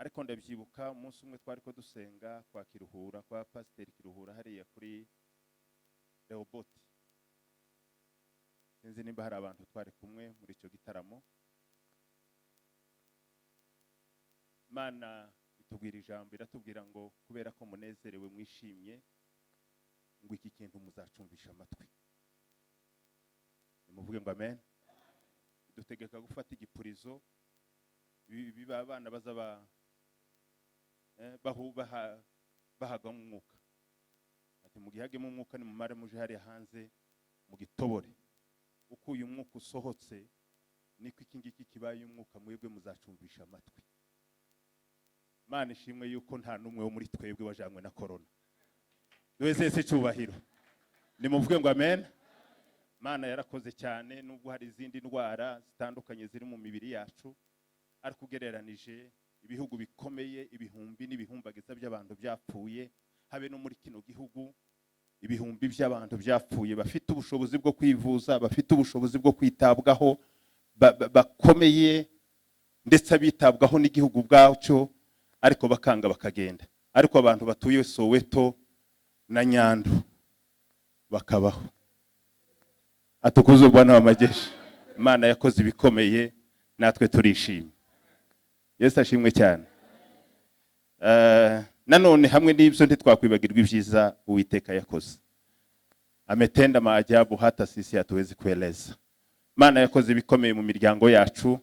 ariko ndabyibuka umunsi umwe twari ko dusenga kwa Kiruhura, kwa Pasiteri Kiruhura hariya kuri Rehoboth. Sinzi nimba hari abantu twari kumwe muri icyo gitaramo. Mana itubwira ijambo, iratubwira ngo kubera ko munezerewe mwishimye ngo iki kintu muzacumvisha amatwi. Nimuvuge ngo amen. Dutegeka gufata igipurizo, biba abana baza bahaga mu mwuka. Ati mugihagemo umwuka ni mumare muje hari hanze mu gitobore. Uko uyu mwuka usohotse niko iki ngiki kibaye umwuka mwebwe muzacumvisha amatwi. Mana ishimwe yuko nta numwe wo muri twebwe wajanywe na corona. Duweze cyubahiro. Nimuvuge ngo amen. Mana yarakoze cyane nubwo hari izindi ndwara zitandukanye ziri mu mibiri yacu, ariko ugereranije ibihugu bikomeye ibihumbi n'ibihumbagiza by'abantu byapfuye, habe no muri kino gihugu ibihumbi by'abantu byapfuye bafite ubushobozi bwo kwivuza, bafite ubushobozi bwo kwitabwaho, bakomeye ndetse bitabwaho n'igihugu bwacyo, ariko bakanga bakagenda. Ariko abantu batuye Soweto na Nyando bakabaho. Atukuze Bwana w'amajeshi. Imana yakoze ibikomeye, natwe turishimye. Yesu ashimwe cyane. Nanone hamwe n'ibyo ntitwakwibagirwa ibyiza Uwiteka yakoze. Ametenda maajabu hata sisi hatuwezi kueleza. Imana yakoze ibikomeye mu miryango yacu.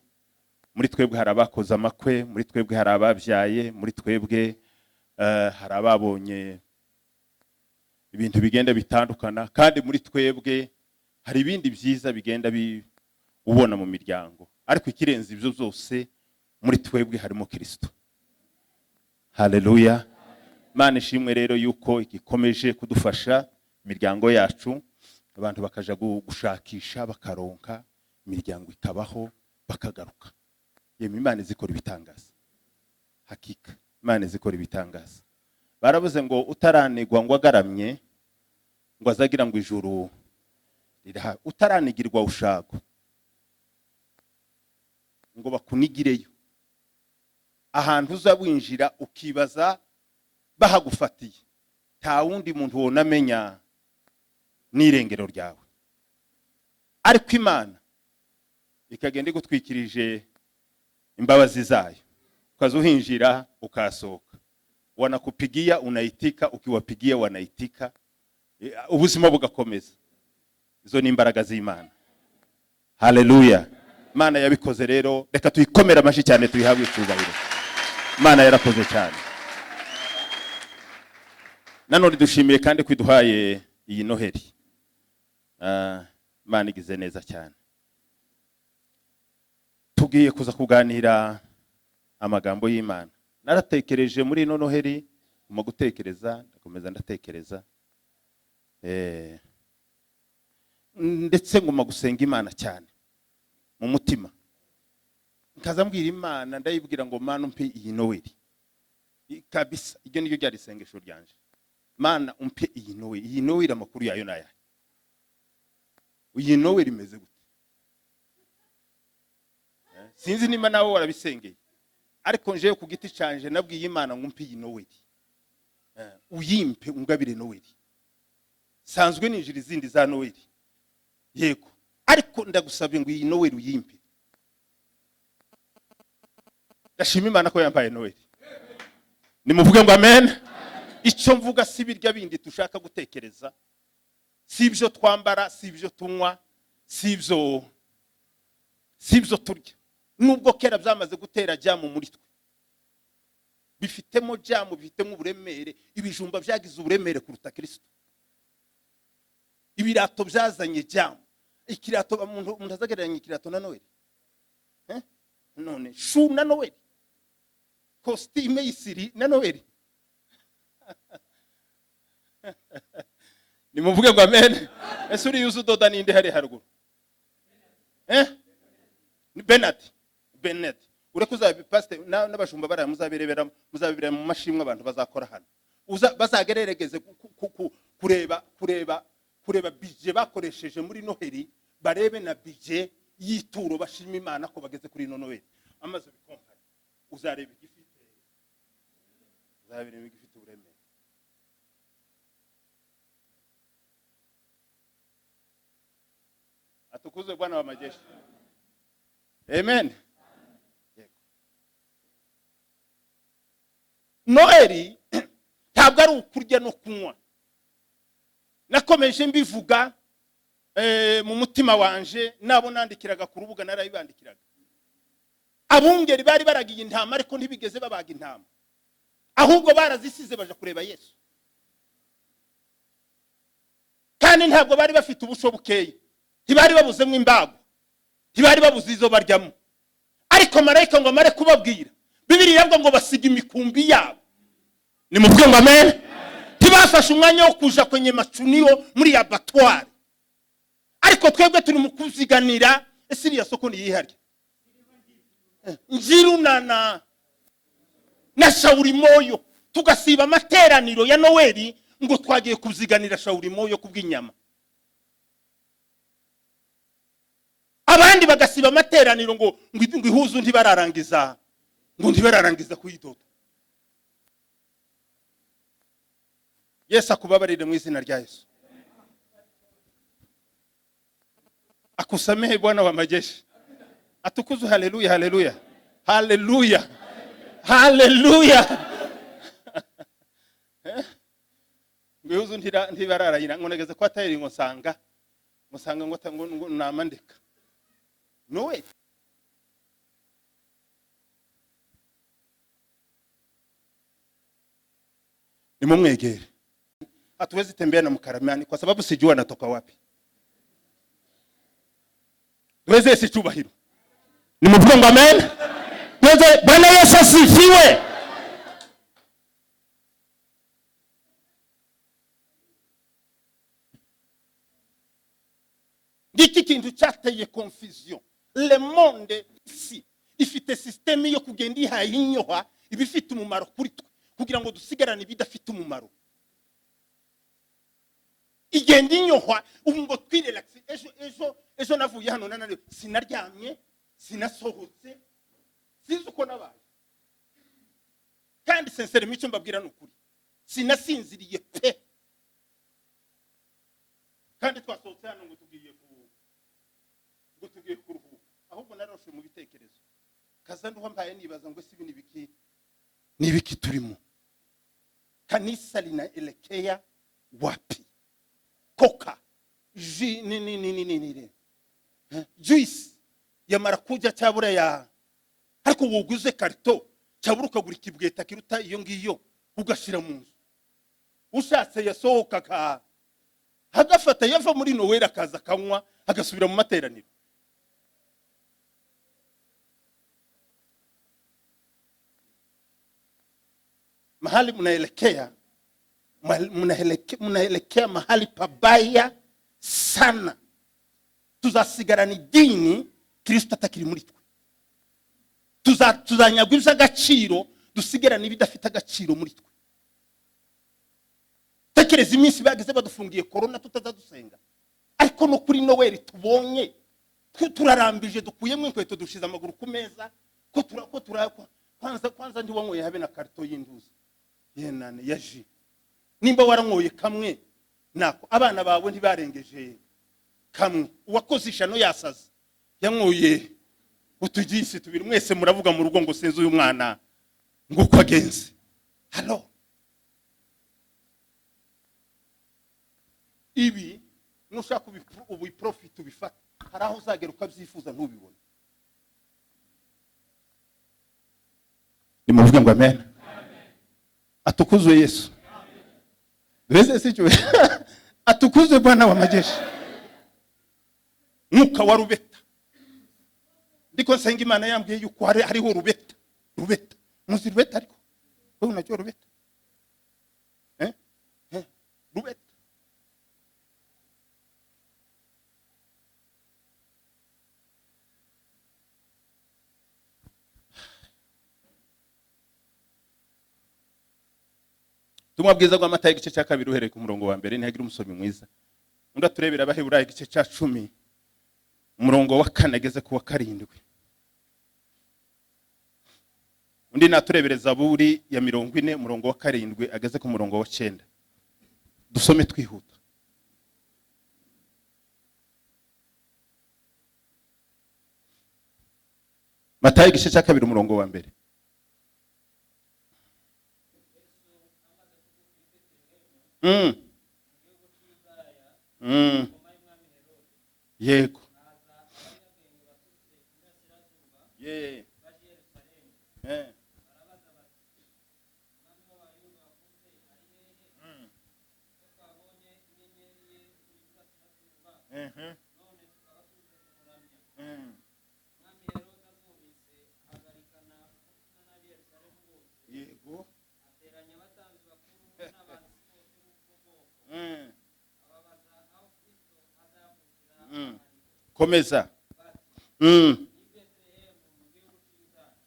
Muri twebwe hari abakoze amakwe, muri twebwe hari ababyaye, muri twebwe hari ababonye ibintu bigenda bitandukana, kandi muri twebwe hari ibindi byiza bigenda ubona mu miryango. Ariko ikirenze ibyo byose, muri twebwe harimo Kristo. Haleluya. Imana ishimwe rero yuko igikomeje kudufasha imiryango yacu, abantu bakaja gushakisha bakaronka, imiryango ikabaho bakagaruka. Yemwe Imana izikora ibitangaza. Hakika Imana izikora ibitangaza. Baravuze ngo utaranigwa ngo agaramye ngo azagira ngo ijuru riraha. Utaranigirwa ushago ngo bakunigireyo. Ahantu uzabwinjira ukibaza bahagufatiye, nta wundi muntu wonamenya n'irengero ryawe. Ariko Imana ikagenda igutwikirije imbabazi zayo, ukazuhinjira ukasohoka. Wanakupigia unaitika, ukiwapigia wanaitika, ubuzima bugakomeza. Izo ni imbaraga z'Imana. Haleluya. Imana yabikoze rero, reka tuyikomera amashi cyane tuyihabwe icyubahiro. Imana yarakoze cyane. Nanone dushimiye kandi kwiduhaye iyi Noheli. Imana igize neza cyane. Tugiye kuza kuganira amagambo y'Imana. Naratekereje muri ino Noheli, mu gutekereza ndakomeza ndatekereza, ndetse nguma gusenga Imana cyane mu mutima. Nkaza mbwira Imana, ndayibwira ngo Mana umpe iyi Noheli kabisa. Iryo niryo ryari isengesho ryanje. Mana umpe iyi Noheli. Iyi Noheli amakuru yayo naya. Iyi Noheli imeze gute? Sinzi nimba nawe warabisengeye, ariko nje ku giti canje nabwiye Imana ngo umpe iyi Noheli. Uyimpe ungabire Noheli. Sanzwe ninjira izindi za Noheli. Yego, ariko ndagusabye ngo iyi Noheli uyimpe. Ndashima Imana ko yampaye Noheli. Nimuvuge ngo amen. Icyo mvuga si birya bindi tushaka gutekereza, si ibyo twambara, si ibyo tunywa, si ibyo turya. Nubwo kera byamaze gutera jamu muri twe, bifitemo jamu, bifitemo uburemere. Ibijumba byagize uburemere kuruta Kristo. Ibirato byazanye jamu. Ikirato umuntu azagereranya ikirato na Noheli. None shu na Noheli, costume y'isiri na Noheli. Nimuvuge ngo amen. Ese uri yuzu doda ninde hari haruguru? Ni Bennett. Urekuza pastor n'abashumba bara muzabirebera mu mashimwe abantu bazakora hano. Bazagereregeze kureba budget bakoresheje muri Noheli, barebe na budget y'ituro bashima Imana ko bageze kuri Noheli. Amaze bikompara uzareba igifite zabiri bigifite uburemere. Atukuzwe Bwana wa majeshi. Amen. Noheli ntabwo ari ukurya no kunywa. Nakomeje mbivuga mu mutima wanje, nabo nandikiraga ku rubuga narayibandikiraga. Abungeri bari baragiye intama ariko ntibigeze babaga intama, ahubwo barazisize baje kureba Yesu. Kandi ntabwo bari bafite ubusho bukeye, ntibari babuzemo imbago, ntibari babuze izo baryamo. Ariko marayika ngo amare kubabwira, Bibiliya yavuga ngo basiga imikumbi yabo. Ni mu bwongo amen. Tibafashe umwanya wo kuja kwenye macunio muri abattoir. Ariko twebwe turi mu kuziganira esiriya soko ni yiharya. Njirunana na Shauri Moyo tugasiba amateraniro ya Noeli ngo twagiye kuziganira Shauri Moyo kubw'inyama. Abandi bagasiba amateraniro ngo ihuzu ntibararangiza, ngo ntibararangiza kuyidoda. Yesu akubabarire mu izina rya Yesu. Akusamehe Bwana wa majeshi. Atukuzwe. Haleluya, haleluya, haleluya, haleluya. Ngihuzu ntibararayira ngo nageze kwa tayiri ngo nsanga ngo namandika. No way. Nimumwegere. Hatuwezi tembea na mkaramani kwa sababu sijua natoka wapi. Tuweze sichubahiro. Ni mvugo amen. Tuweze Bwana Yesu asifiwe. Ngiki kintu cyateye confusion. Le monde ici ifite systeme yo kugenda ihayinyoha ibifite umumaro kuri twe kugira ngo dusigarane bidafite umumaro. Igenda inyohwa ngo twirelaxe. Ejo navuye hano nanane sinaryamye, sinasohotse, sinzi uko nabaye. Kandi sincere mico mbabwira n'ukuri, sinasinziriye pe. Kandi twasohotse hano ngo tugiye kuruhuka, ahubwo naroshe mu bitekerezo. Kaza nduha mbaye nibaza ngo sibi nibiki turimo. Kanisa linaelekea wapi? Coca, juice ya marakuja cyabura ya, ariko woguze karito cyabura ukagura ikibweta kiruta iyo ngiyo ugashira mu nzu. Ushatse yasohoka hagafata yava muri Noel akaza kanywa agasubira mu materaniro. Mahali mnaelekea mahali pabaya sana. Tuzasigarana idini Kristo atakiri muri twe. Tuzanyagwiza agaciro dusigarana ibidafite agaciro muri twe. Tekereza iminsi bageze badufungiye corona tutazadusenga. Ariko no kuri Noel tubonye turarambije dukuyemo inkweto dushize amaguru ku meza ko turakwa kwanza ndi wanyoye habe na karito y'induzi yenane yaji. Nimba waranyoye kamwe nako abana bawe ntibarengeje kamwe, uwakoze ishano yasaze yanyoye utugisi tubiri. Mwese muravuga mu rugo ngo sinzi uyu mwana ngo kwagenze. Hello, ibi nushaka ubu profit ubifata, haraho uzagera ukabyifuza ntubibone. Nimuvuge ngo amen. Atukuzwe Yesu. Weze sicho. Atukuzwe Bwana wa majeshi. Mwuka wa rubeta. Ndiko nsenga Imana yambwiye yuko hariho rubeta. Muzi rubeta ariko? Wewe unajua rubeta? Rubeta. Tumwabwiza kwa Matayo igice cya 2 uhereye ku murongo wa mbere. Ntihagira umusomi mwiza. Unda turebera Abaheburayo igice cya 10 umurongo wa 4 ageze ku wa 7. undi naturebereza Zaburi ya 40 umurongo wa 7 ageze ku murongo wa 9. Dusome twihuta. Matayo igice cya 2 umurongo wa 1. Yego. Yeah. Komeza.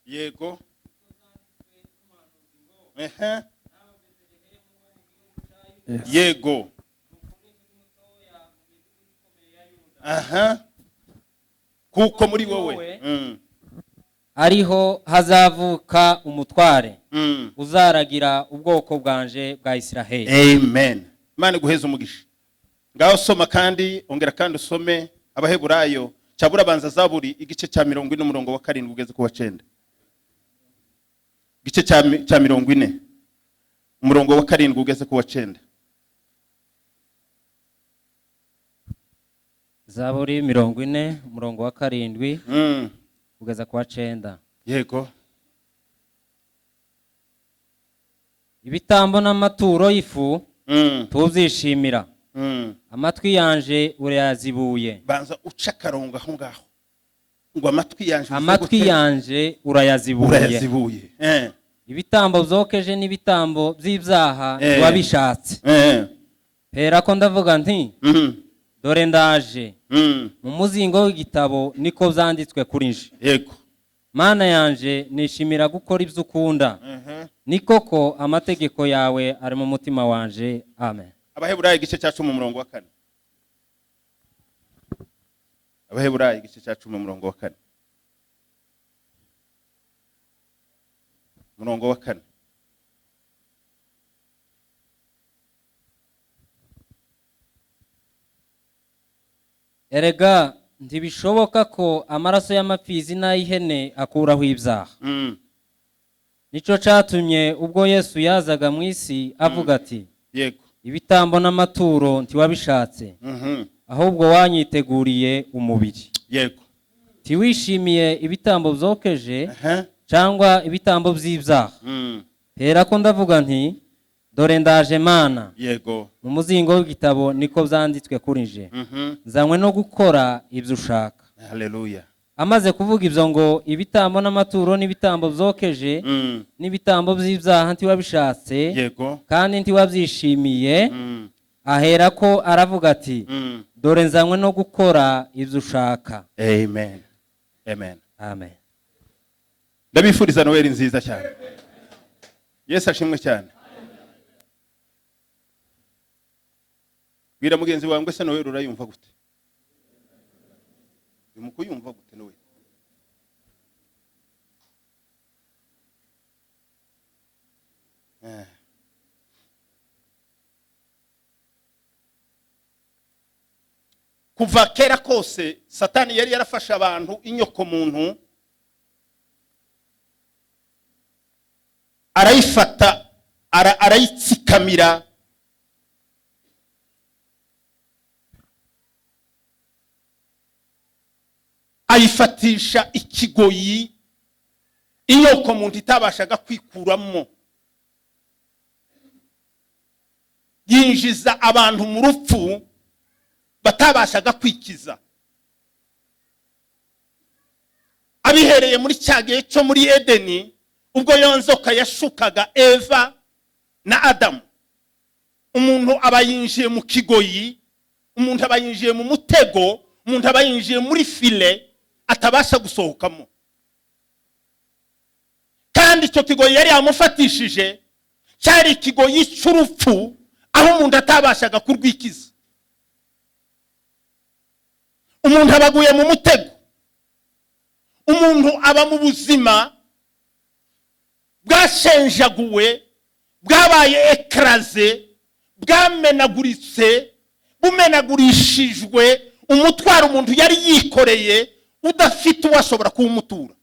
Yego. Yego. Kuko muri wowe ariho hazavuka umutware uzaragira ubwoko bwanje bwa Isiraheli. Amen. Imana guheza umugisha. Ngaho soma kandi ongera kandi usome Abaheburayo cyabura banza Zaburi igice cya 40 umurongo wa 7 ugeze ku wa 9. Igice cya 40 umurongo wa 7 ugeze ku wa 9. Zaburi 40 umurongo wa 7 ugeza ku wa 9. Yego. Ibitambo n'amaturo y'ifu tuzishimira. Amatwi yanje urayazibuye. Banza uca karonga aho ngaho. Ngo amatwi yanje urayazibuye. Ibitambo zokeje n'ibitambo by'ibyaha wabishatse. Pera ko ndavuga nti dore ndaje. Mu muzingo w'igitabo niko byanditswe kuri nje. Yego. Mana yanje nishimira gukora ibyo ukunda. Nikoko amategeko yawe ari mu mutima wanje. Amen. Abaheburayo igice cya 10 umurongo wa 4. Abaheburayo igice cya 10 umurongo wa 4. Umurongo wa 4. Erega ntibishoboka ko amaraso y'amapfizi n'ay'ihene akuraho ibyaha. Nico catumye ubwo Yesu yazaga mu isi avuga ati Yego. Ibitambo n'amaturo ntiwabishatse. Ahubwo wanyiteguriye umubiri. Yego. Tiwishimiye ibitambo byokeje cyangwa ibitambo by'ibyaha. Pera ko ndavuga nti dore ndaje Mana. Yego. Mu muzingo w'igitabo niko byanditswe kuri nje. Nzanywe no gukora ibyo ushaka. Haleluya. Amaze kuvuga ibyo ngo ibitambo n'amaturo n'ibitambo byokeje n'ibitambo by'ibyaha ntiwabishatse. Yego. Kandi ntiwabyishimiye. Ahera ko aravuga ati dore nzanywe no gukora ibyo ushaka. Amen. Amen. Amen. Ndabifuriza Noel nziza cyane. Yesu ashimwe cyane. Bwira mugenzi wawe ngo se Noel urayumva gute? Umukuyumva gute Noel? Kuva kera kose Satani yari yarafasha abantu inyoko muntu arayifata arayitsikamira ayifatisha ikigoyi inyoko muntu itabashaga kwikuramo, yinjiza abantu mu rupfu batabashaga kwikiza. Abihereye muri cyagihe cyo muri Edeni ubwo yonzoka yashukaga Eva na Adamu, umuntu abayinjiye mu kigoyi, umuntu abayinjiye mu mutego, umuntu abayinjiye muri file atabasha gusohokamo. Kandi icyo kigoyi yari yamufatishije cyari ikigoyi cy'urupfu, aho umuntu atabashaga kurwikiza. Umuntu abaguye mu mutego, umuntu aba mu buzima bwashenjaguwe, bwabaye ekaraze, bwamenaguritse, bumenagurishijwe, umutwaro umuntu yari yikoreye udafite uwashobora kuwumutura.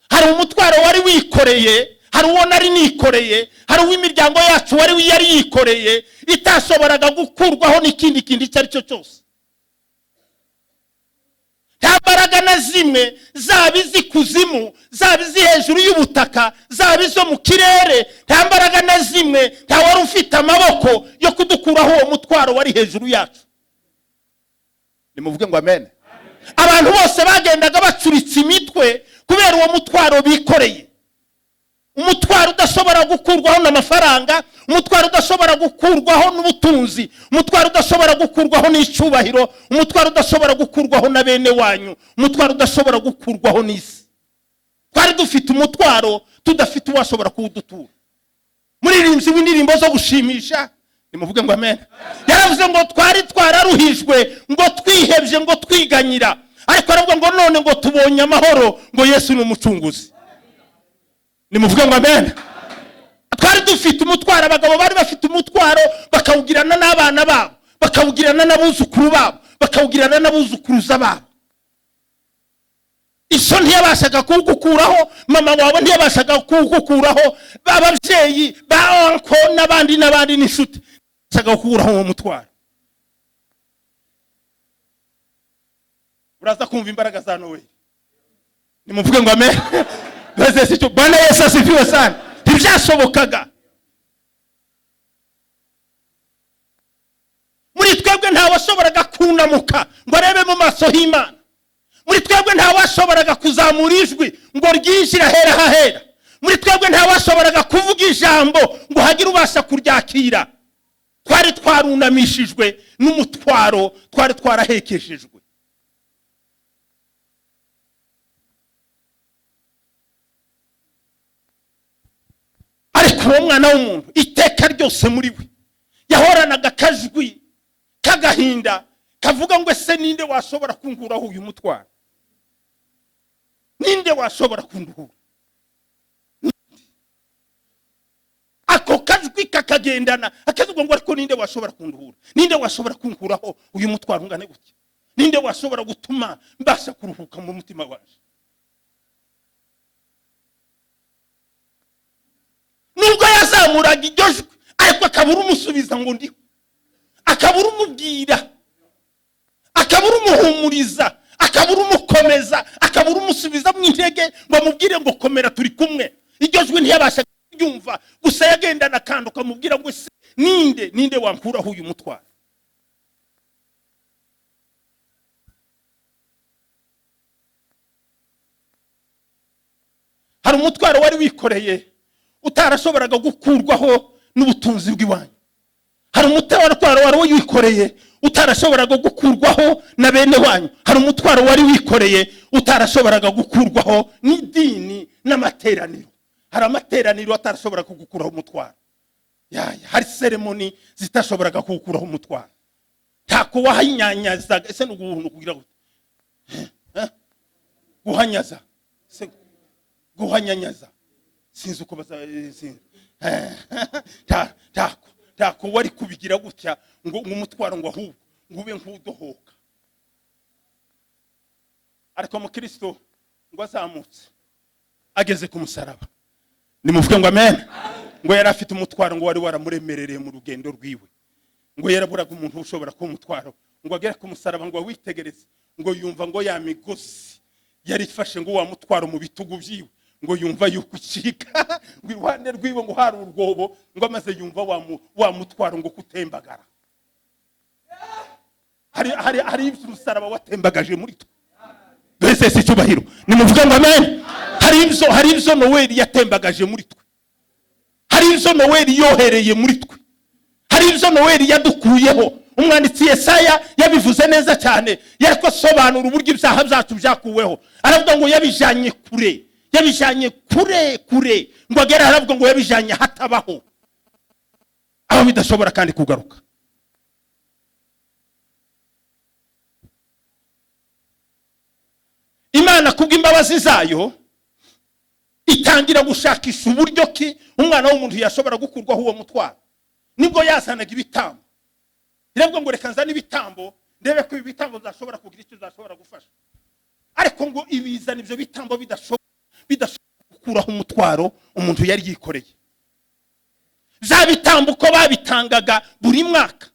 Hari umutwaro wari wikoreye, hari uwo nari nikoreye, hari uw'imiryango yacu wari yari yikoreye, itashoboraga gukurwaho n'ikindi kintu icyo ari cyo cyose. Nta mbaraga na zimwe, zaba iz'ikuzimu, zaba izi hejuru y'ubutaka, zaba izo mu kirere, nta mbaraga na zimwe, nta wari ufite amaboko yo kudukuraho uwo mutwaro wari hejuru yacu. Nimuvuge ngo amen. Abantu bose bagendaga bacuritse imitwe kubera uwo mutwaro bikoreye. Umutwaro udashobora gukurwaho n'amafaranga, umutwaro udashobora gukurwaho n'ubutunzi, umutwaro udashobora gukurwaho n'icyubahiro, umutwaro udashobora gukurwaho na bene wanyu, umutwaro udashobora gukurwaho n'isi. Twari dufite umutwaro tudafite uwashobora kuwudutura. Muririmbyi w'indirimbo zo gushimisha, nimuvuge ngo amen, yaravuze ngo twari twararuhijwe, ngo twihebye, ngo twiganyira, ariko aravuga ngo none ngo tubonye amahoro, ngo Yesu ni umucunguzi. Nimuvuge ngo amen. Twari dufite umutwaro, abagabo bari bafite umutwaro, bakawugirana n'abana babo, bakawugirana n'abuzukuru babo, bakawugirana n'abuzukuruza babo. Iso ntiyabashaga kuwugukuraho, mama wawe ntiyabashaga kuwugukuraho, ababyeyi ba onko n'abandi n'inshuti bashaka gukuraho uwo mutwaro. Uraza kumva imbaraga za Noheli. Nimuvuge ngo amen. Bwana Yesu asifiwe sana. Ntibyashobokaga. Muri twebwe nta washoboraga kunamuka ngo arebe mu maso y'Imana. Muri twebwe nta washoboraga kuzamura ijwi ngo ryinjire ahera hahera. Muri twebwe nta washoboraga kuvuga ijambo ngo hagire ubasha kuryakira. Twari twarunamishijwe n'umutwaro, twari twarahekeshejwe. Ariko uwo mwana w'umuntu iteka ryose muri we yahoranaga akajwi k'agahinda kavuga ngo ese ninde washobora kunguraho uyu mutwaro? Ninde washobora kunduhura? Ako kajwi kakagendana akavuga ngo ariko ninde washobora kunduhura? Ninde washobora kunkuraho uyu mutwaro ungane gutya? Ninde washobora gutuma mbasha kuruhuka mu mutima waje? Nubwo yazamuraga iryo jwi, ariko akabura umusubiza ngo ndiho, akabura umubwira, akabura umuhumuriza, akabura umukomeza, akabura umusubiza mu intege ngo amubwire ngo komera turi kumwe. Iryo jwi ntiyabasha kuryumva, gusa yagendana kandi ukamubwira ngo se ninde wankuraho uyu mutwaro? Hari umutwaro wari wikoreye utarashoboraga gukurwaho n'ubutunzi bw'iwanyu. Hari umutwaro wari wikoreye utarashoboraga gukurwaho na bene wanyu. Hari umutwaro wari wikoreye utarashoboraga gukurwaho n'idini n'amateraniro. Hari amateraniro atarashoboraga gukuraho umutwaro. Hari ceremony zitashoboraga gukuraho umutwaro. Ntako wahanyanyazaga, ese n'uguhunu kugira ngo guhanyaza, guhanyanyaza sinzi uko ntako wari kubigira gutya ngo umutwaro ngo ahubwo ngo ube nk'udohoka. Ariko mu Kristo ngo azamutse ageze ku musaraba, nimuvuge ngo amen, ngo yari afite umutwaro ngo wari waramuremerereye mu rugendo rwiwe, ngo yaraburaga umuntu ushobora kuba umutwaro, ngo agere ku musaraba ngo witegereze, ngo yumva ngo ya migozi yari ifashe ngo wa mutwaro mu bitugu byiwe, ngo yumva yuko ucika, ngo iruhande rwiwe ngo hari urwobo, ngo amaze yumva wa mutwaro ngo kutembagara. Hari umusaraba watembagaje muri twe. Bese si cyubahiro, nimuvuge ngo amen. Hari ibyo Noheli yatembagaje muri twe, hari ibyo Noheli yohereye muri twe, hari ibyo Noheli yadukuyeho. Umwanditsi Yesaya yabivuze neza cyane, yariko sobanura uburyo ibyaha byacu byakuweho. Aravuga ngo yabijanye kure, yabijanye kure, ngo agere aravuga ngo yabijanye hatabaho, aho bidashobora kandi kugaruka. Imana kubw'imbabazi zayo itangira gushakisha uburyo ki umwana w'umuntu yashobora gukurwaho uwo mutwaro. Nibwo yazanaga ibitambo. Irebwo ngo reka nzane ibitambo ndebe ko ibitambo zashobora kugira icyo zashobora gufasha. Ariko ngo ibizana ivyo bitambo bidashobora gukuraho umutwaro umuntu yari yikoreye. Za bitambo uko babitangaga buri mwaka,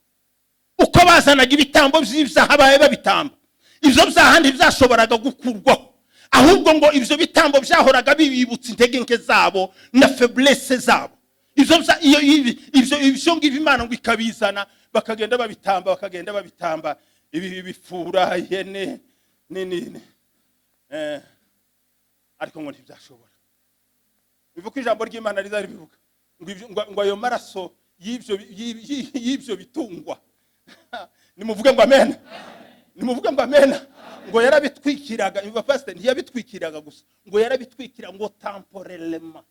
uko bazanaga ibitambo by'ibyaha baye babitamba, ivyo byahandi byashoboraga gukurwaho. Ahubwo ngo ivyo bitambo byahoraga bibibutsa intege nke zabo na faiblesse zabo. Ivyo ngibi Imana ngo ikabizana bakagenda babitamba ibi bifura ihene nini ariko ngo ntibyashobora. Bivuga ijambo ry'Imana rizari bivuga ngo ayo maraso y'ivyo bitungwa nimuvuge ngo amen. Nimuvuge ngo amen. Ngo yarabitwikiraga, imva pastor ntiyabitwikiraga gusa, ngo yarabitwikira ngo temporellement.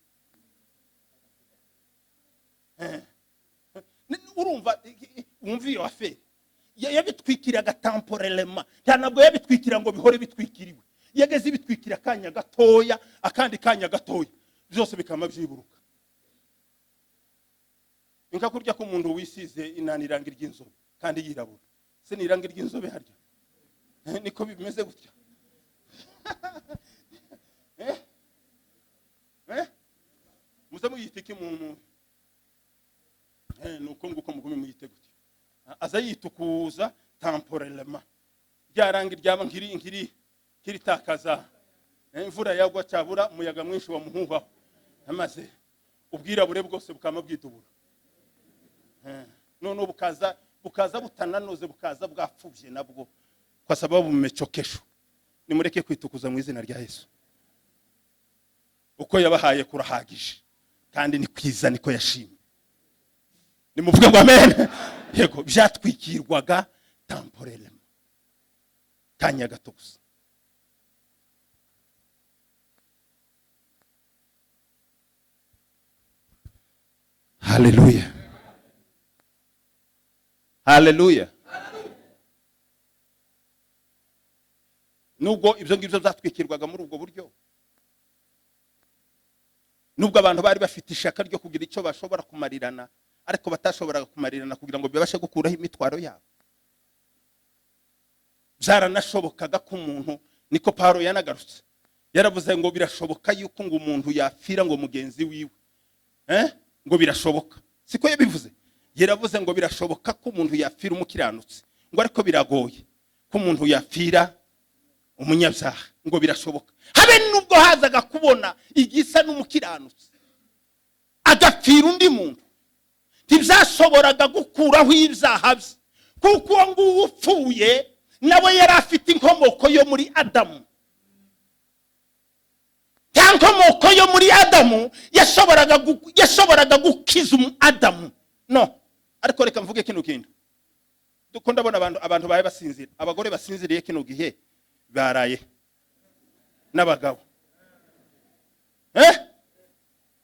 Urumva iyo affaire yabitwikiraga temporellement, ntabwo yabitwikira ngo bihore bitwikiriwe. Yageze ibitwikira kanya gatoya, akandi kanya gatoya byose bikama byiburuka. Inka kurya ko umuntu wisize inanirangira ry'inzobe kandi yirabura, se nirangira ry'inzobe harya niko bimeze gutya. Muze muyitike mu nuko nguko mugumi muyite gutya. Aza yitukuza temporellement. Byarangira ryaba nkiri takaza. Imvura yagwa cyabura umuyaga mwinshi wa muhuha. Amaze ubwirabure bwose bukama bwitubura. None bukaza butananoze, bukaza bwapfubye nabwo kwa sababu mmechokesho. Nimureke kwitukuza mu izina rya Yesu. Uko yabahaye kurahagije kandi ni kwiza niko yashimye. Nimuvuge ngo amen. Yego byatwikirwaga temporellement. Kanya gato gusa. Hallelujah. Hallelujah. Nubwo ibyo ngibyo byatwikirwaga muri ubwo buryo, nubwo abantu bari bafite ishaka ryo kugira icyo bashobora kumarirana, ariko batashoboraga kumarirana kugira ngo bibashe gukuraho imitwaro yabo. Byaranashobokaga ko umuntu, niko Paulo yanagarutse, yaravuze ngo birashoboka yuko ngo umuntu yafira ngo mugenzi wiwe. Ngo birashoboka. Siko yabivuze. Yaravuze ngo birashoboka ko umuntu yafira umukiranutsi, ngo ariko biragoye ko umuntu yafira umunyabyaha. Ngo birashoboka. Habe nubwo hazaga kubona igisa n'umukiranutsi agapfira undi muntu, ntibyashoboraga gukuraho ibyaha bye, kuko ngo upfuye nawe yari afite inkomoko yo muri Adamu. Inkomoko yo muri Adamu yashoboraga gukiza Adamu. No, ariko reka mvuge kino kintu. Duko ndabona abantu baye basinzira, abagore basinziriye kino gihe baraye n'abagabo.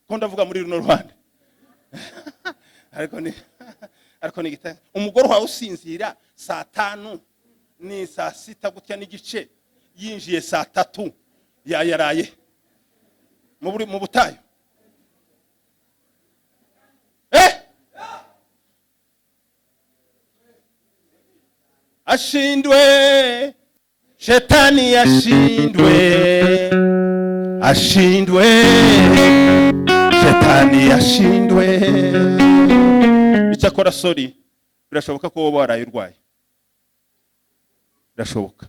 Ko ndavuga muri runo Rwanda. Ariko ni gita umugore wawe usinzira saa 5 ni saa 6 gutya n'igice, yinjiye saa 3 yaraye mu butayu. Ashindwe, shetani ashindwe, ashindwe, shetani ashindwe. Icyakora sorry, birashoboka ko wowe waraye urwaye. Birashoboka.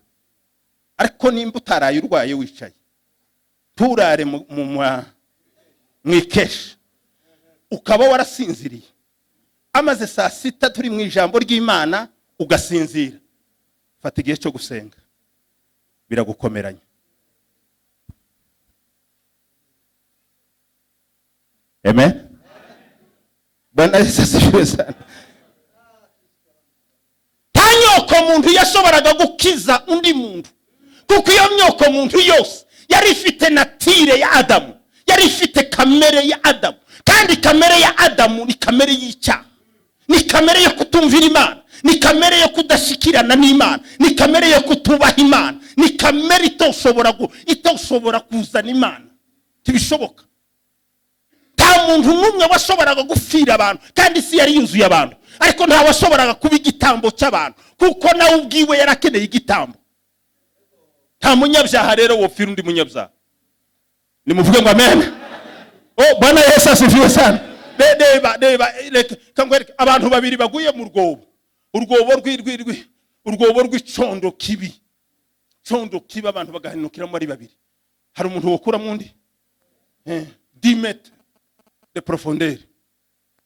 Ariko nimba utaraye urwaye wicaye, turare mu ikesha, ukaba warasinziriye, amaze saa 6 turi mu ijambo ry'Imana ugasinzira, fata igihe cyo gusenga, biragukomeranya. Amen. Bana Yesu sana. Tanyoko muntu yashoboraga gukiza undi muntu, kuko iyo myoko muntu yose yari ifite natire ya Adamu, yari ifite kamere ya Adamu, kandi kamere ya Adamu ni kamere y'icyaha, ni kamere yo kutumvira Imana, ni kamere yo kudashikirana n'Imana, ni kamere yo kutubaha Imana, ni kamere itoshobora kuzana Imana. tibishoboka. Nta muntu n'umwe washoboraga gufira abantu, kandi isi yari yuzuye abantu, ariko nta washoboraga kuba igitambo cy'abantu, kuko nawe ubwiwe yarakeneye igitambo. Nta munyabyaha rero wopfira undi munyabyaha. Nimuvuge ngo amen. Bwana Yesu asifiwe sana. Reba kangwereka abantu babiri baguye mu rwobo. Urwobo rw'icondo kibi. Condo kibi abantu bagahinukiramo ari babiri. Hari umuntu wokura mu ndi 10 metres de profondeur.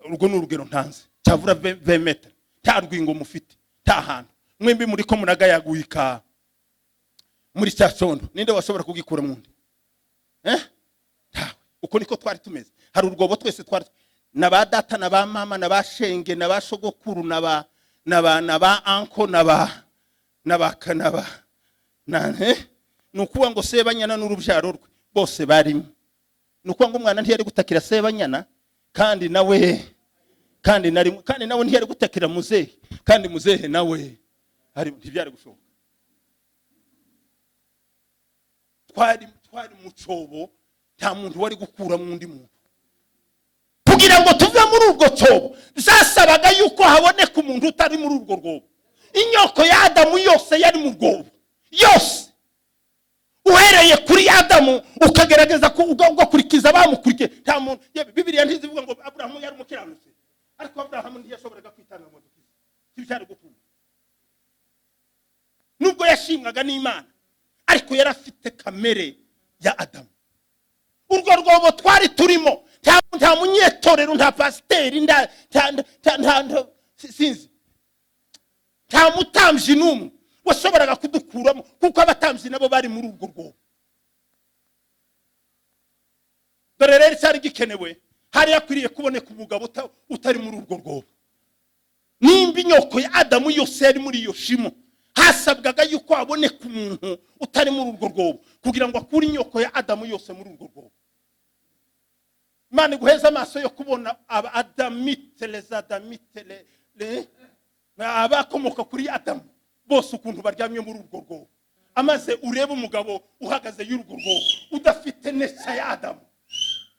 Urwo ni urugero ntanze. Cyavura 20 metres. Nta rwingo mufite. Nta hantu. Mwembi muri ko munagayaguyika muri cya condo. Ninde washobora kugikura mu ndi? Uko niko twari tumeze. Hari urwobo twese twari na ba data na ba mama na ba shenge na ba shogokuru na ba anko na ba kanaba nukuwa ngo Sebanyana n'urubyaro rwe bose barimo. Nukuwa ngo umwana ntiyari gutakira Sebanyana, kandi nawe ntiyari gutakira muzehe, kandi muzehe nawe hari ntibyari gushoboka. Twari mu cobo, nta muntu wari gukura mu ndi muntu. Kugira ngo tuve muri urwo cobo zasabaga yuko haboneka umuntu utari muri urwo rwobo. Inyoko ya Adamu yose yari mu rwobo, yose. Uhereye kuri Adamu ukagerageza ugakurikiza abamukurikiye. Nta muntu, Bibiliya ntizivuga ngo Abrahamu yari umukiranutsi, ariko Abrahamu ntiyashoboraga kwitanga ngo dukize. Cyari gukunda. Nubwo yashimwaga n'Imana, ariko yari afite kamere ya Adamu. Urwo rwobo twari turimo, nta munyetorero, nta pasiteri, sinzi, nta mutambyi n'umwe washoboraga kudukuramo, kuko abatambyi nabo bari muri urwo rwobo. Dore rero cyari gikenewe, hari yakwiriye kuboneka umugabo utari muri urwo rwobo. Nimba inyoko ya Adamu yose yari muri iyo shimo, hasabwaga yuko haboneka umuntu utari muri urwo rwobo, kugira ngo akure inyoko ya Adamu yose muri urwo rwobo. Imana iguheza amaso yo kubona les Adamite, abakomoka kuri Adamu bose ukuntu baryamye muri urwo rwobo. Amaze urebe umugabo uhagaze y'urwo rwobo udafite nesa ya Adamu,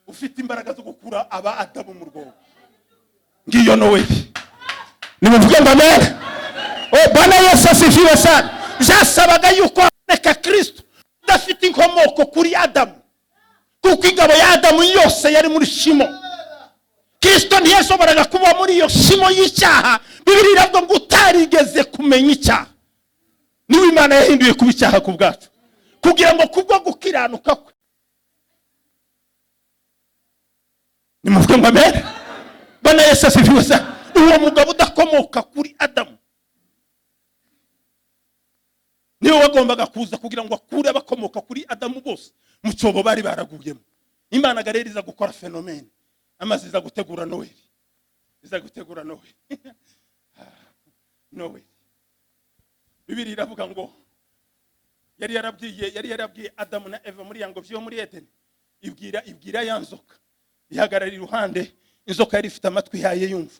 ufite imbaraga zo gukura aba Adamu mu rwobo. Ngiyo Nowe. Nimuvuge ngo amen. Bwana Yesu asifiwe sana. Zasabaga yuko haboneka Kristo udafite inkomoko kuri Adamu, kuko ingabo ya Adamu yose yari muri shimo. Kristo ntiyashoboraga kuba muri iyo shimo y'icyaha. Bibiliya iravuga ngo utarigeze kumenya icyaha niwe Imana yahinduye kuba icyaha ku bwacu, kugira ngo kubwo gukiranuka kwe. Nimuvuge ngo amen. Bwana Yesu asifiwe sana. Uwo mugabo udakomoka kuri Adamu niwe wagombaga kuza kugira ngo akure abakomoka kuri Adamu bose mu cyobo bari baraguyemo. Imana gareriza gukora fenomene, amaze iza gutegura Nowe. Bibiliya iravuga ngo yari yarabwiye Adamu na Eva muri yango byo muri Edeni, ibwira ya nzoka ihagarara iruhande. Inzoka yari ifite amatwi yaye yumva.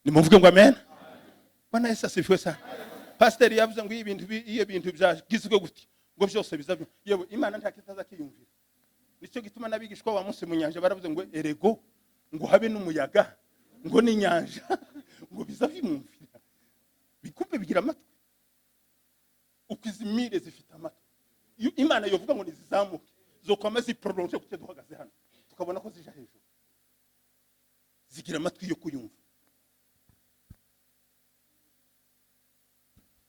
Nimuvuge ngo amen. Bwana Yesu asifiwe sana. Pastor yavuze ngo ibintu byagizwe guti ngo byose bizabyo. Yewe Imana ntakitaza kiyumvira. Nicyo gituma nabigishwa wa munsi mu nyanja baravuze ngo erego ngo habe n'umuyaga ngo n'inyanja ngo bizabimumvira. Bikumbe bigira amatwi. Ukizimire zifite amatwi. Imana yovuga ngo nizizamuke, zokoma ziprolonge kuko duhagaze hano tukabona ko zija hejuru. Zigira amatwi yo kuyumva.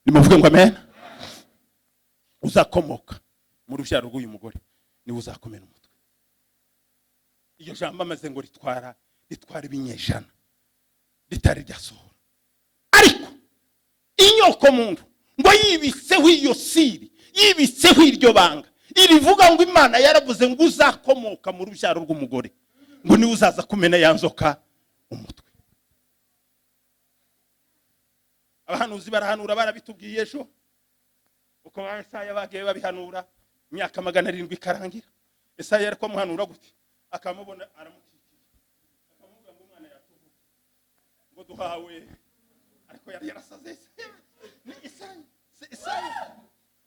Nimuvuge ngo amen. Uzakomoka mu rubyaro rw'uyu mugore niwe uzakomena umutwe. Iyo jambo amaze ngo ritwara ibinyejana ritari ryasohora. Ariko inyoko muntu ngo yibitseho iyo siri, yibitseho iryo banga, irivuga ngo Imana yaravuze ngo uzakomoka mu rubyaro rw'umugore ngo niwe uzaza kumena ya nzoka umutwe. Abahanuzi barahanura barabitubwiye ejo, uko Yesaya bagiye babihanura imyaka 700 ikarangira. Yesaya yari ko muhanura gute, akamubona aramukikiye, akamuvuga ngo umwana yatuvuka ngo duhawe, ariko yari yarasaze. Ni Isaya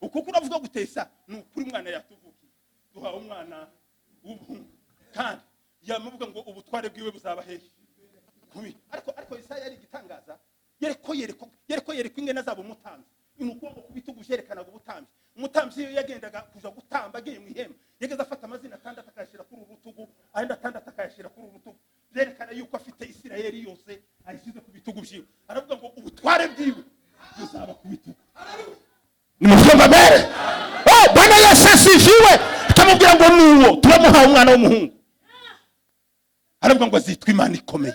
uko kuravuga gutesa ni ukuri umwana yatuvukiye, duhawe umwana w'ubuhungu. kandi yamuvuga ngo ubutware bwiwe buzaba hehe kubi. Ariko Isaya yari igitangaza, yereko ingene azaba umutambi. Imukongo kubitugu byerekanaga ubutambi. Umutambi iyo yagendaga kuja gutamba agiye mu ihema, yageze afata amazina atandatu akayashira kuri urutugu, ayandi atandatu akayashira kuri urutugu, byerekana yuko afite Isirayeli yose ayishyize ku bitugu byiwe. Aravuga ngo ubutware bwiwe buzaba ku bitugu. Nimuvyumva mbere? Bwana Yesu asifiwe. Tukamubwira ngo nuwo turamuhaye umwana w'umuhungu. Aravuga ngo azitwa Imana ikomeye.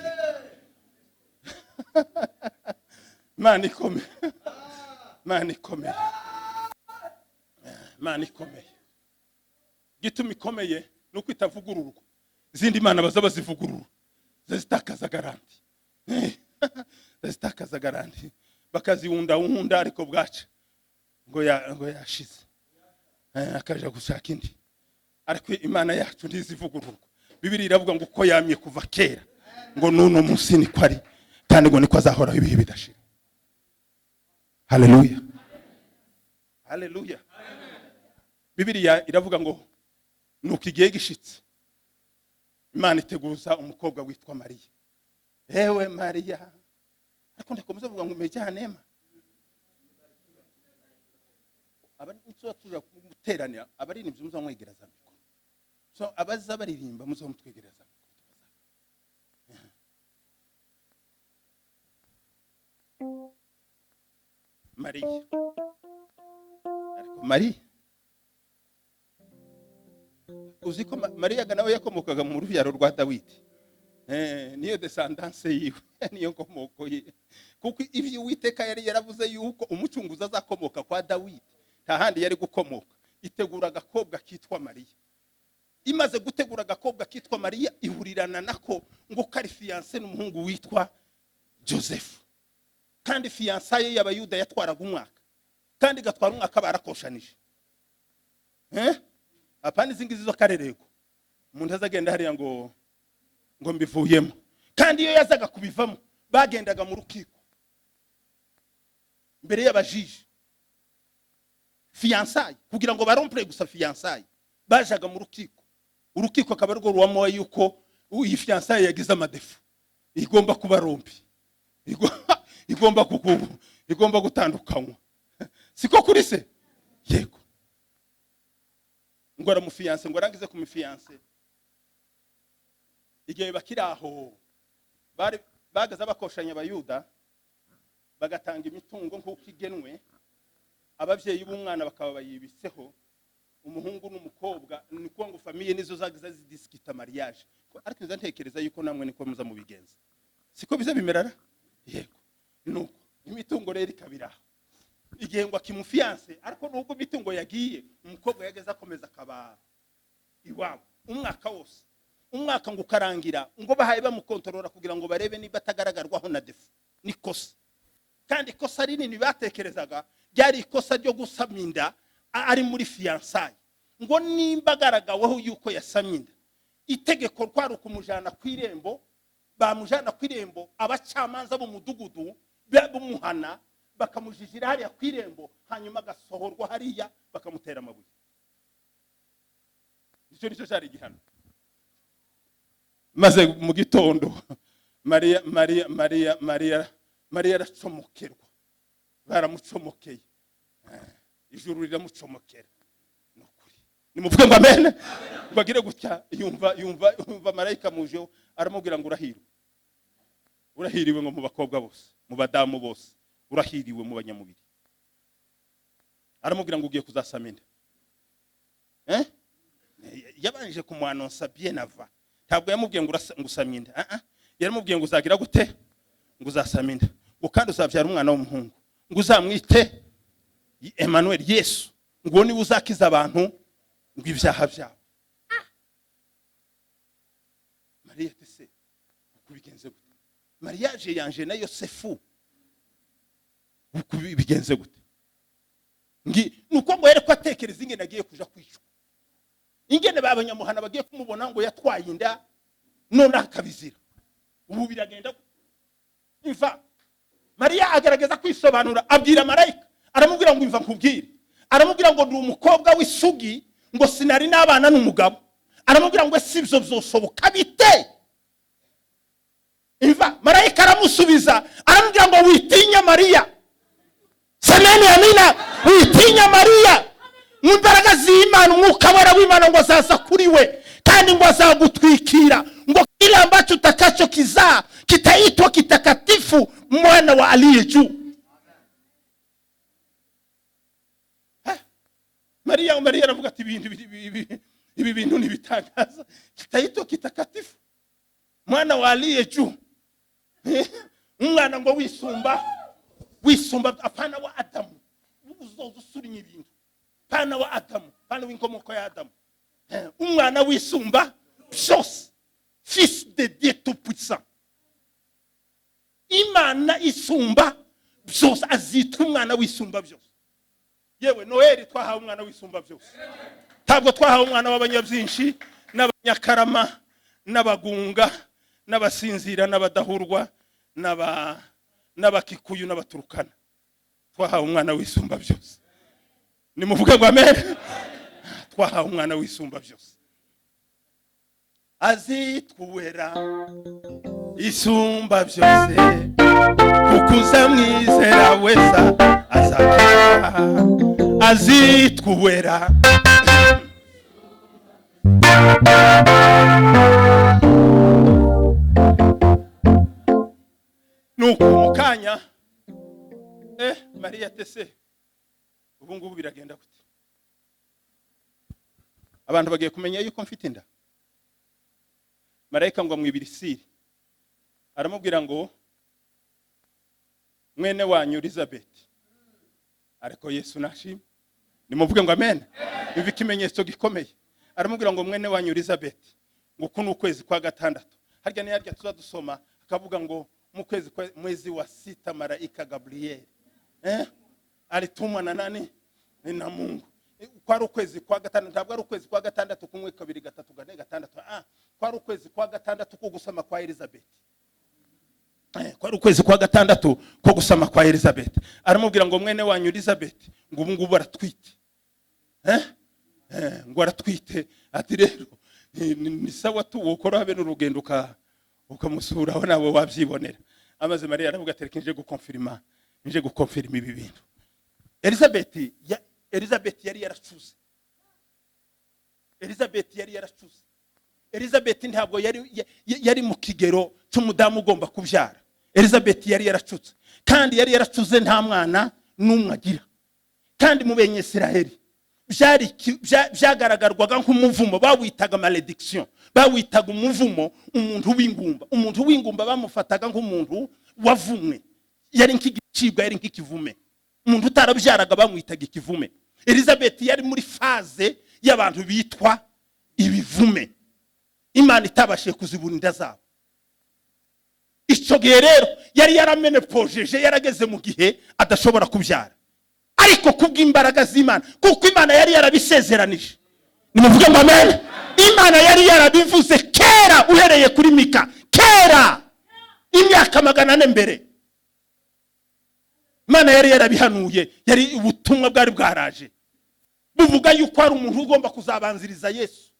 Imana ikomeye. Imana ikomeye. Imana ikomeye. Gituma ikomeye nuko itavugururwa. Izindi Imana bazaba zivugurura. Zitakaza garanti. Zitakaza garanti. Bakaziwunda ariko bwaca ngo yashize. Akaja gushaka indi. Ariko Imana yacu ntizivugururwa. Bibiliya iravuga ngo uko yamye kuva kera ngo nuno munsi ni kwari kandi ngo niko azahoraho ibihe bidashira. Haleluya. Haleluya. Bibiliya iravuga ngo nuko igihe gishitse Imana iteguza umukobwa witwa Mariya. Ewe Mariya. Ariko ndakomeza kuvuga ngo umejyanema. Abari nso tuja guteranira abari nibyo muzamwegereza mikoro. So abaza baririmba muzamutwegereza. Mariya. Ariko Mariya. Uziko Mariya nawe yakomokaga mu rubyaro rwa Dawidi. Niyo descendance yiwe, niyo komoko ye. Kuko ivyo Uwiteka yari yaravuze yuko umucunguzi azakomoka kwa Dawidi, nta handi yari gukomoka. Itegura agakobwa kitwa Mariya. Imaze gutegura agakobwa kitwa Mariya, ihurirana nako ngo kari fiancé n'umuhungu witwa Joseph. Kandi fiançaye y'abayuda yatwaraga umwaka. Kandi gatwara umwaka barakoshanije. Apana izingizi zo karerego. Umuntu azagenda hariya ngo mbivuyemo. Kandi iyo yazaga kubivamo bagendaga mu rukiko. Mbere y'abajiji. Fiançaye kugira ngo barompre gusa fiançaye. Bajaga mu rukiko. Urukiko akaba rwo ruwamo yuko iyi fiançaye yagize amadefu. Igomba kuba rompi. Igomba gutandukanywa. Siko kuri se? Yego. Ngo aramufiance ngo arangize kumufiance. Igihe bakiraho bagaza bakoshanya abayuda bagatanga imitungo nk'uko igenwe, abavyeyi b'umwana bakaba bayibiseho, umuhungu n'umukobwa, niko ngo famille nizo zagize zidiskita mariage. Ariko nza ntekereza yuko namwe niko muza mubigenza. Siko bize bimerara? Yego. Nuko imitungo rero ikabiraho. Igihe ngo akimufiance, ariko nubwo imitungo yagiye, umukobwa yageze akomeza akaba iwabo umwaka wose. Umwaka ngo ukarangira ngo bahaye bamukontorora kugira ngo barebe niba atagaragarwaho na defu. Nikosa. Kandi ikosa rinini batekerezaga ryari ikosa ryo gusaminda ari muri fiançaye. Ngo nimba agaragaweho yuko yasaminda, itegeko kwari kumujana kwirembo, bamujana kwirembo, abacamanza bo mudugudu bumuhana bakamujijira hariya kwirembo, hanyuma gasohorwa hariya bakamutera amabuye. Nicyo cyari igihano. Maze mu gitondo Mariya aracomokerwa. Baramucomokeye. Ijuru riramucomokera. Nukuri. Nimuvuge ngo amen. Bagire gutya yumva marayika mujeho aramubwira ngo urahirwe. Urahiriwe ngo mu bakobwa bose, mu badamu bose. Urahiriwe mu banyamubiri. Aramubwira ngo ugiye kuzasamina. Yabanje kumwanonsa bien avant. Ntabwo yamubwiye ngo usaminda. Yaramubwiye ngo uzagira gute? Ngo uzasaminda. Ngo kandi uzabyara umwana w'umuhungu. Ngo uzamwite Emmanuel, Yesu. Ngo ni uzakiza abantu ngo ibyaha byabo. Mariya tese kubigenze gute? Mariage yanje na Yosefu bigenze gute? Nuko ngo yereko atekereza ingene agiye kuja kwicwa. Ingene babanyamuhana bagiye kumubona ngo yatwaye inda none akabizira. Ubu biragenda imva. Mariya agaragaza kwisobanura, abwira marayika, aramubwira ngo imva nkubwire. Aramubwira ngo ndi umukobwa w'isugi, ngo sinari n'abana n'umugabo. aramubwira ngo sibyo byoshoboka bite. Imva marayika aramusubiza aramubwira ngo witinya Mariya. Semeni amina, witinya Mariya. Mu imbaraga z'Imana umwuka wera w'Imana ngo azaza kuri we kandi ngo azagutwikira, ngo kile ambacho utakacho kizaa kitaitwa kitakatifu mwana wa aliye juu. Mariya aravuga ati ibi bintu nibitangaza, kitaitwa kitakatifu mwana wa aliye juu. Umwana ngo wisumba apana wa Adamu, uzosurinya ibintu pana wa Adamu, pana w'inkomoko ya Adamu. Umwana wisumba byose, fils de Dieu tout puissant. Imana isumba byose, azitwa umwana wisumba byose. Yewe Noheli twahawe umwana wisumba byose. Ntabwo twahawe umwana w'abanyabyinshi n'abanyakarama n'abagunga n'abasinzira n'abadahurwa n'abakikuyu n'abaturukana. Twahawe umwana wisumba byose. Nimuvuge ngo amen. Twahawe umwana wisumba byose. Azitwuwera isumba byose, kuko uzamwizera wese azakira. Azitwuwera nuko mukanya Mariya tese ubu ngubu biragenda gute? Abantu bagiye kumenya yuko mfite inda. Marayika ngo amwibirisiri aramubwira ngo mwene wanyu Elizabeth. Ariko Yesu nashimye. Nimuvuge ngo amen. Ibi kimenyetso gikomeye. Aramubwira ngo mwene wanyu Elizabeth ngo kuno ukwezi kwa gatandatu. Harya ni harya tuzadusoma akavuga ngo mu kwezi mwezi wa 6 Marayika Gabriel alitumwa na nani? Na Mungu. Kwa ukwezi kwa gatandatu, ntabwo ari ukwezi kwa gatandatu kumwe kabiri gatatu gane gatandatu. Kwa ukwezi kwa gatandatu ko gusama kwa Elizabeth. Kwa ukwezi kwa gatandatu ko gusama kwa Elizabeth. Aramubwira ngo mwene wanyu Elizabeth ngo ubu ngubu baratwite. Ngo aratwite. Ati rero ni sawa tu ukora habe n'urugendo ukamusura aho nawe wabyibonera. Amaze Mariya aravuga ati reka nje gukonfirma ibi bintu. Elizabeth yari yaracuze. Elizabeth ntabwo yari mu kigero cy'umudamu ugomba kubyara. Elizabeth yari yaracuze kandi yari yaracuze nta mwana n'umwe agira. Kandi mu Benyesiraheli byagaragarwaga nk'umuvumo, bawitaga malediction, bawitaga umuvumo umuntu w'ingumba bamufataga nk'umuntu wavumwe, yari nk'igicibwa, yari nk'ikivume. Umuntu utarabyaraga bamwitaga ikivume. Elizabeth yari muri faze y'abantu bitwa ibivume, Imana itabashe kuzibura inda zabo. Icyo gihe rero yari yaramenepojeje, yarageze mu gihe adashobora kubyara. Ariko kubw'imbaraga z'Imana, kuko Imana yari yarabisezeranije. Nimuvuge ngo amen. Imana yari yarabivuze kera, uhereye kuri Mika, kera imyaka 400 mbere. Imana yari yarabihanuye, yari ubutumwa bwari bwaraje buvuga yuko ari umuntu ugomba kuzabanziriza Yesu.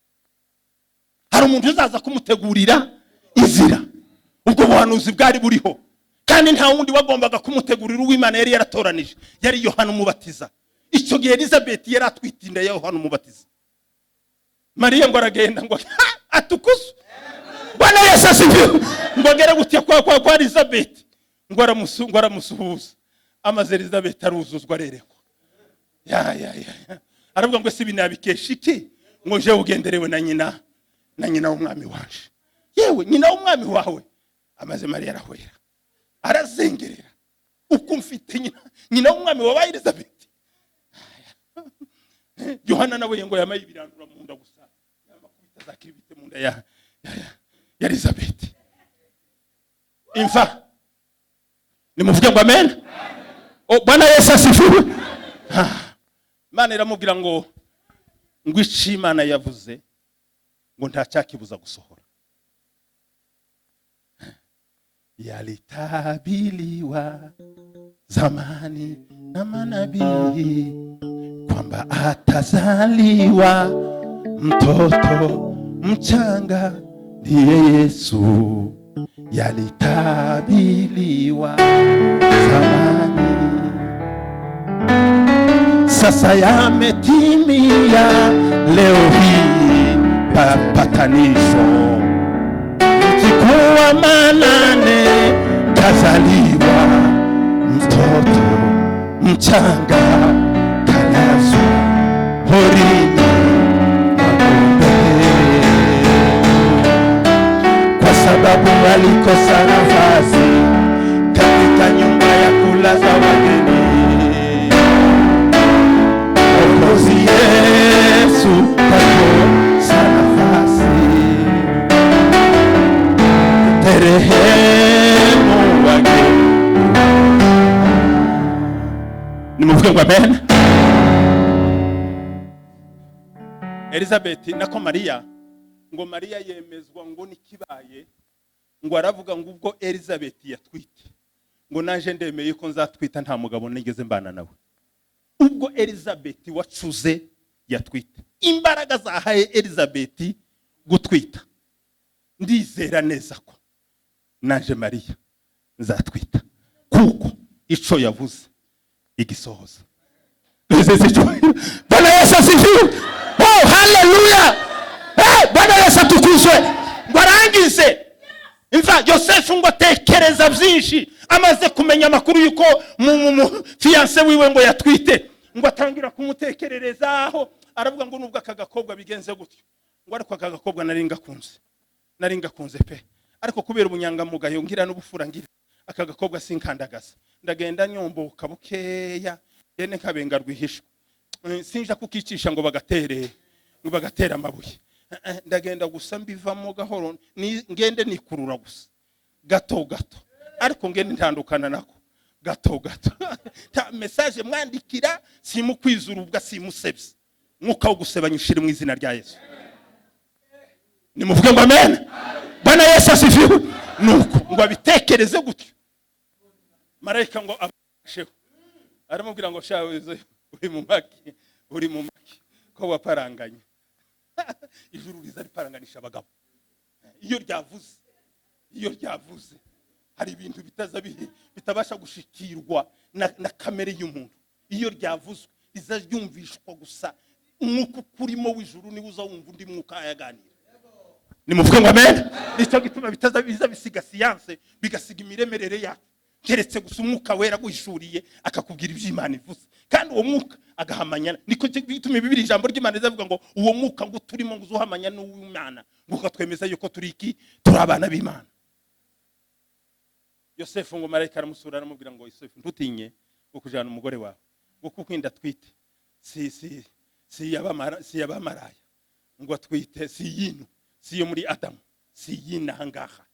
Hari umuntu uzaza kumutegurira inzira. Ubwo buhanuzi bwari buriho, kandi nta wundi wagombaga kumutegurira uw'Imana yari yaratoranije, yari Yohana Umubatiza. Icyo gihe Elizabeth yari atwite inda ya Yohana Umubatiza. Mariya ngo aragenda ngo atukuze. Bwana Yesu asifiwe. Ngo agere gutya kwa Elizabeth ngo aramusuhuza. Amaze Elizabeth aruzuzwa arerekwa. Aravuga ngo sibi nabikesha iki? Ngo je ugenderewe na nyina w'umwami waje. Yewe nyina w'umwami wawe. Amaze Mariya arahwera, arazengerera. Uko mfite nyina w'umwami wa Elizabeth. Yohana nawe ngo yamaye ibirandura mu nda gusa, yamakubita zakiribite mu nda ya Elizabeth. Imfa. Nimuvuge ngo amen. Bwana Yesu asifiwe. Imana iramubwira ngo ici Imana yavuze ngo ntacyakibuza gusohora. Yalitabiriwa zamani na manabii kwamba atazaliwa mtoto mchanga ndiye Yesu yalitabiliwa zamani, sasa yametimia leo hii patanisho. Usiku wa manane kazaliwa mtoto mchanga, kalazwa horini kwa sababu walikosa nafasi katika nyumba ya kulaza wageni. Mwokozi Yesu kakosa nafasi, terehemu wageni. Nimuvuge ngo amen. Elizabeth nako Maria, ngo Maria yemezwa ngo nikibaye, ngo aravuga ngo ubwo Elizabeth yatwite, ngo naje ndemeye ko nzatwita nta mugabo nigeze mbana nawe. Ubwo Elizabeth wacuze yatwite, imbaraga zahaye Elizabeth gutwita, ndizera neza ko naje Maria nzatwita, kuko ico yavuze igisohoza. Bwana Yesu asifiwe. Oh, haleluya. Bwana Yesu atukuzwe. Barangize imva Yosefu ngo atekereza byinshi, amaze kumenya amakuru yuko fiance wiwe ngo yatwite, ngo atangira kumutekererezaho, aravuga ngo nubwo akagakobwa bigenze gutyo, ngo ariko akagakobwa naringa kunze pe, ariko kubera ubunyangamugayo ngira n'ubufura ngira akagakobwa sinkandagaza, ndagenda nyomboka bukeya yene kabenga rwihishwa, sinja kukicisha ngo bagatera amabuye, ndagenda gusa mbivamo gahoro, ngende nikurura gusa gato ariko ngende ntandukana nako gato ta message mwandikira simukwizura ubwa simusebye, mwuka wo gusebanya ushire mu izina rya Yesu. Nimuvuge ngo amen. Bwana Yesu asifiwe. Nuko ngo abitekereze gutyo, marayika ngo abasheho aramubwira ngo shawe uri mu maki ko waparanganye. Ijuru riza riparanganisha abagabo. Iyo ryavuze hari ibintu bitabasha gushikirwa na kamere y'umuntu. Iyo ryavuzwe riza ryumvishwa gusa umwuka kurimo w'ijuru ni uza wumva undi mwuka yaganira. Nimuvuge ngo amen. Nicyo gituma biza bisiga siyanse, bigasiga imiremerere yacu, keretse gusa umwuka wera guhishuriye akakubwira iby'Imana ivuze, kandi uwo mwuka agahamanya. Niko bituma Bibiliya ijambo ry'Imana rivuga ngo uwo mwuka ngo turimo ngo uhamanya n'uw'Imana, ngo twemeza yuko turi abana b'Imana. Yosefu ngo marayika aramusura aramubwira ngo Yosefu ntutinye ukujana umugore wawe, ngo kuko inda twite si yabamaraya, ngo atwite si yino, si yo muri Adamu, si yina hangaha,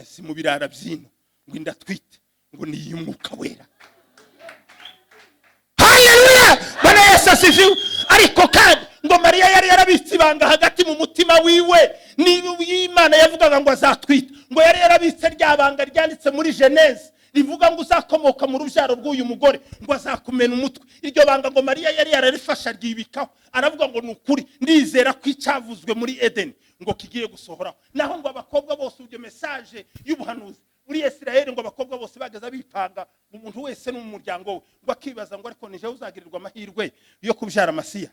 si mu birara byino, ngo inda twite ngo ni y'umwuka wera. Haleluya. Bwana Yesu asifiwe. Ariko kandi ngo Maria yari yarabitse ibanga hagati mu mutima wiwe ni Imana yavugaga ngo azatwita, ngo yari yarabitse ryabanga ryanditse muri Genese rivuga ngo uzakomoka mu rubyaro rw'uyu mugore ngo azakumena umutwe. Iryo banga ngo Maria yari yararifasha ryibikaho, aravuga ngo nukuri ndizera ko icyavuzwe muri Edeni ngo kigiye gusohoraho. Naho ngo abakobwa bose uje message y'ubuhanuzi muri Israeli, ngo abakobwa bose bageza bipanga umuntu wese no mu muryango we, ngo akibaza ngo ariko nije uzagirirwa amahirwe yo kubyara Masiya,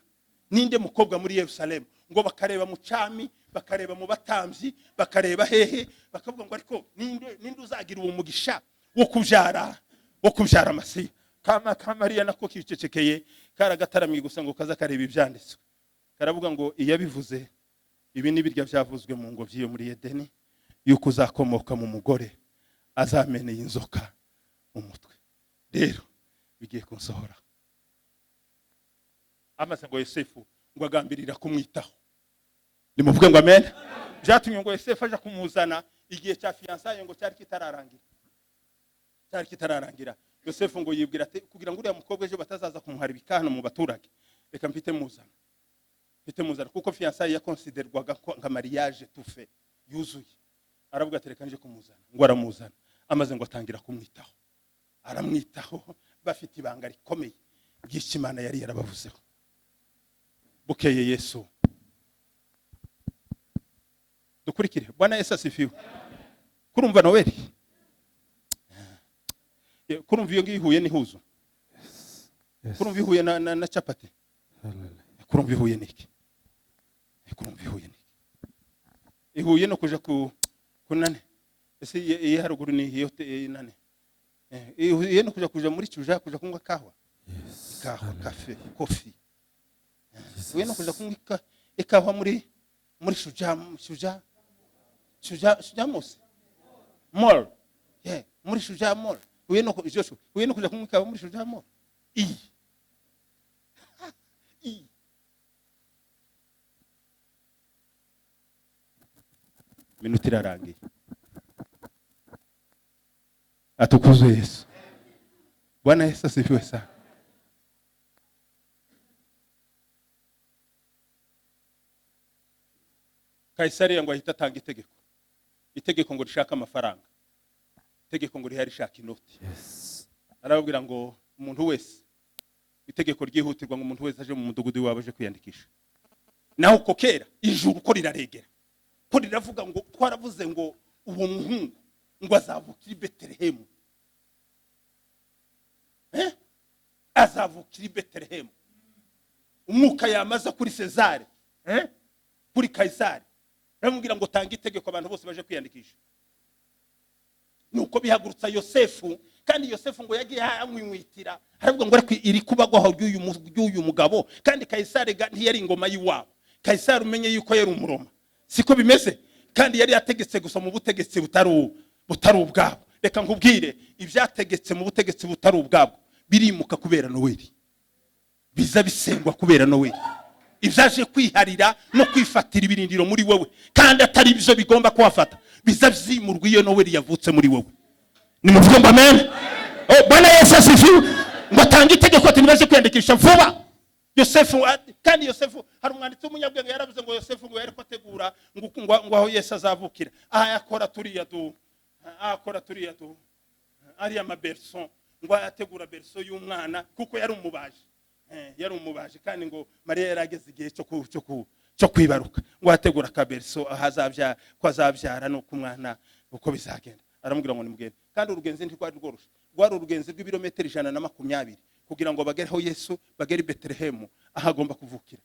ninde mukobwa muri Yerusalemu? Ngo bakareba mu cami, bakareba mu batambyi, bakareba hehe, bakavuga ngo ariko ninde uzagira uwo mugisha wo kubyara Masiya? Kama Maria nako kicecekeye karagataramiye gusa ngo kaza kareba ibyanditswe, karavuga ngo iyabivuze ibi ni birya byavuzwe mu ngobyi yo muri Edeni yuko uzakomoka mu mugore azameneye inzoka umutwe. Rero bigiye kunsohora. Amaze ngo Yosefu ngo agambirira kumwitaho. Nimuvuge ngo amen. Byatumye ngo Yosefu aje kumuzana igihe cya fiançailles ngo cyari kitararangira. Yosefu ngo yibwira ati kugira ngo uriya mukobwa ejo batazaza kumuharibika hano mu baturage, reka mpite muzana kuko fiançailles yakonsiderwaga nka mariage tufe yuzuye. Aravuga ati reka nje kumuzana. Ngo aramuzana, amaze ngo atangira kumwitaho, aramwitaho bafite ibanga rikomeye by'Imana yari yarabavuzeho. Bukeye Yesu dukurikire. Bwana Yesu asifiwe. Kurumva Noel? Kurumva iyo ngiyo ihuye n'ihuzo? Kurumva ihuye na chapati? Kurumva ihuye niki? Kurumva ihuye niki? Ihuye no kuja kunane. Ese iyi haruguru ni iyo nane. Ihuye no kuja muri Chuja kuja kunywa kahwa. Kahwa, kafe, coffee. Ihuye no kuja kunywa ikahwa muri Chuja Mose. Mall. Yeah, muri Chuja Mall. Uye no kuja kumwika muri Chuja Mall. Minute irarangiye. Atukuzwe Yesu. Bwana Yesu asifiwe sana. Kaisari ngo ahita atanga itegeko ngo rishaka amafaranga. Itegeko ngo rihari shaka inoti. Arababwira ngo umuntu wese itegeko ryihutirwa ngo umuntu wese aje mu mudugudu wawe aje kwiyandikisha. Naho uko kera ijuru ko riraregera. Ko riravuga ngo twaravuze ngo uwo muhungu ngo azavukira i Betelehemu. Azavukira i Betelehemu. Umwuka yamaza kuri Cesare, kuri Kaisari. Aramubwira ngo tanga itegeko abantu bose baje kwiyandikisha. Nuko bihagurutsa Yosefu, kandi Yosefu ngo yagiye amwimwitira. Aravuga ngo iri kubagwaho ry'uyu mugabo, kandi Kaisari ntiyari ingoma yiwabo. Kaisari umenye yuko yari umuroma. Siko bimeze, kandi yari yategetse gusa mu butegetsi butari ubwabo. Reka nkubwire, ibyategetse mu butegetsi butari ubwabo birimuka kubera Noweli. Biza bisengwa kubera Noweli. Ibyaje kwiharira no kwifatira ibirindiro muri wowe, kandi atari byo bigomba kuhafata, biza byimurwa iyo Noweli yavutse muri wowe. Nimuvuge ngo amen. Bwana Yesu asifiwe. Ngo atanga itegeko ati nibaze kwiyandikisha vuba. Yosefu, kandi Yosefu hari umwanditsi w'umunyabwenge yaravuze ngo Yosefu ngo yari kwategura ngo aho Yesu azavukira. Yakora turiya tu ari amaberson, ngo yategura berso y'umwana kuko yari umubaji. Kandi ngo Mariya yarageze igihe cyo kwibaruka, ngo yategura kaberso ahazabyara ko azabyara no kumwana uko bizagenda. Aramubwira ngo nimugende, kandi urugenzi ntirwari rworoshe, rwari urugenzi rw'ibirometero 120 kugira ngo bagereho Yesu, bagere i Betelehemu ahagomba kuvukira.